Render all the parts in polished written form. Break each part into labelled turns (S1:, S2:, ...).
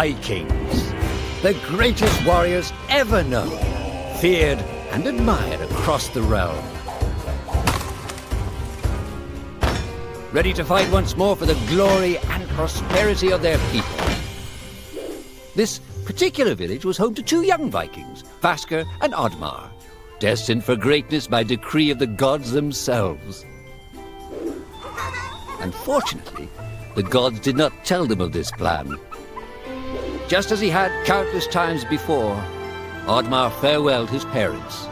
S1: Vikings, the greatest warriors ever known, feared and admired across the realm. Ready to fight once more for the glory and prosperity of their people. This particular village was home to two young Vikings, Vasker and Oddmar, destined for greatness by decree of the gods themselves. Unfortunately, the gods did not tell them of this plan. Just as he had countless times before, Oddmar farewelled his parents.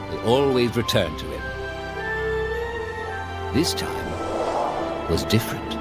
S1: They always returned to him. This time was different.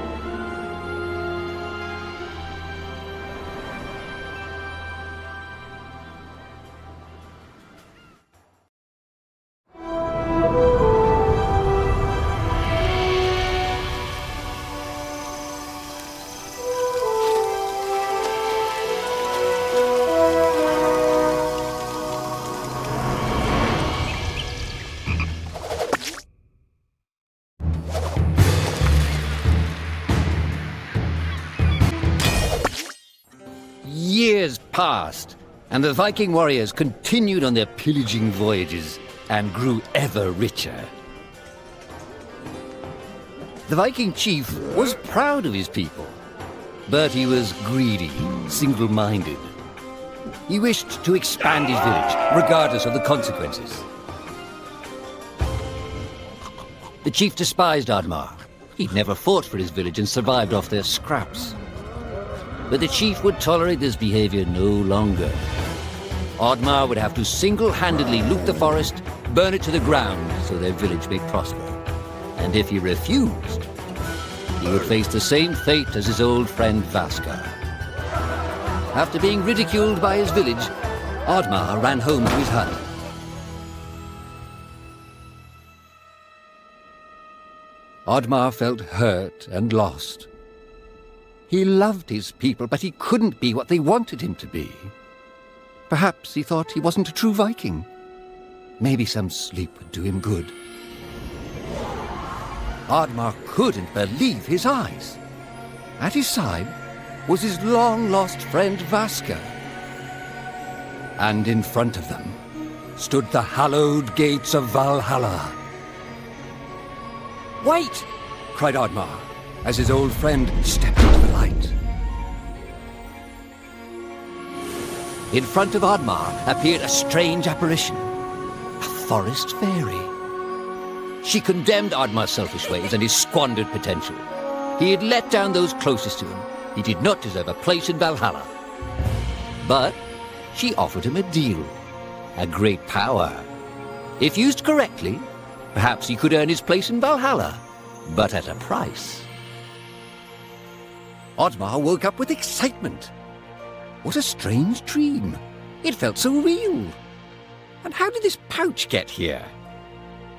S1: Years passed, and the Viking warriors continued on their pillaging voyages and grew ever richer. The Viking chief was proud of his people, but he was greedy, single-minded. He wished to expand his village, regardless of the consequences. The chief despised Oddmar. He'd never fought for his village and survived off their scraps. But the chief would tolerate this behavior no longer. Oddmar would have to single-handedly loot the forest, burn it to the ground so their village may prosper. And if he refused, he would face the same fate as his old friend Vasker. After being ridiculed by his village, Oddmar ran home to his hut. Oddmar felt hurt and lost. He loved his people, but he couldn't be what they wanted him to be. Perhaps he thought he wasn't a true Viking. Maybe some sleep would do him good. Oddmar couldn't believe his eyes. At his side was his long-lost friend Vasker. And in front of them stood the hallowed gates of Valhalla. "Wait!" cried Oddmar, as his old friend stepped into the light. In front of Oddmar appeared a strange apparition, a forest fairy. She condemned Oddmar's selfish ways and his squandered potential. He had let down those closest to him. He did not deserve a place in Valhalla. But she offered him a deal, a great power. If used correctly, perhaps he could earn his place in Valhalla, but at a price. Oddmar woke up with excitement. What a strange dream. It felt so real. And how did this pouch get here?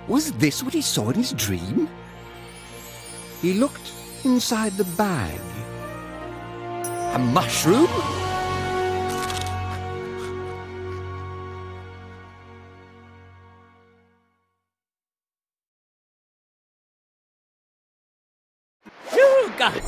S1: Was this what he saw in his dream? He looked inside the bag. A mushroom? You got it!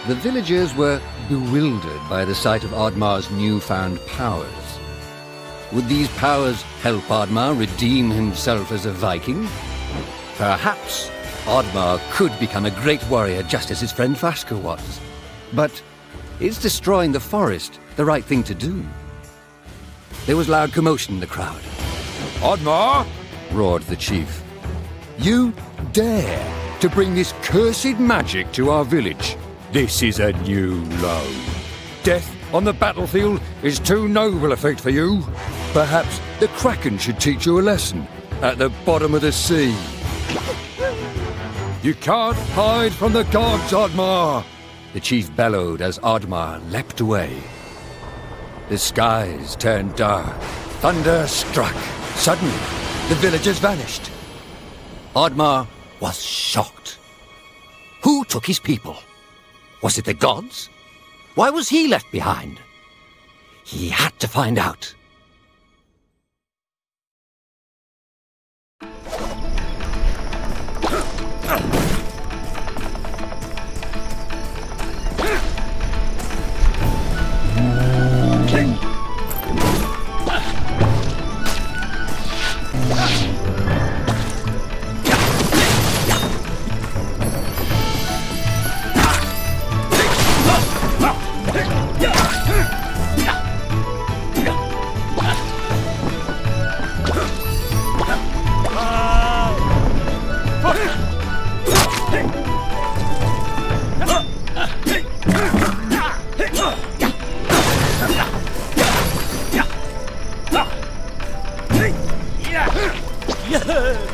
S1: The villagers were bewildered by the sight of Oddmar's newfound powers. Would these powers help Oddmar redeem himself as a Viking? Perhaps Oddmar could become a great warrior just as his friend Vaska was. But is destroying the forest the right thing to do? There was loud commotion in the crowd.
S2: Oddmar!
S1: Roared the chief.
S2: You dare to bring this cursed magic to our village? This is a new low. Death on the battlefield is too noble a fate for you. Perhaps the Kraken should teach you a lesson at the bottom of the sea. You can't hide from the gods, Oddmar!
S1: The chief bellowed as Oddmar leapt away. The skies turned dark. Thunder struck. Suddenly, the villagers vanished. Oddmar was shocked. Who took his people? Was it the gods? Why was he left behind? He had to find out.
S3: Oddmar!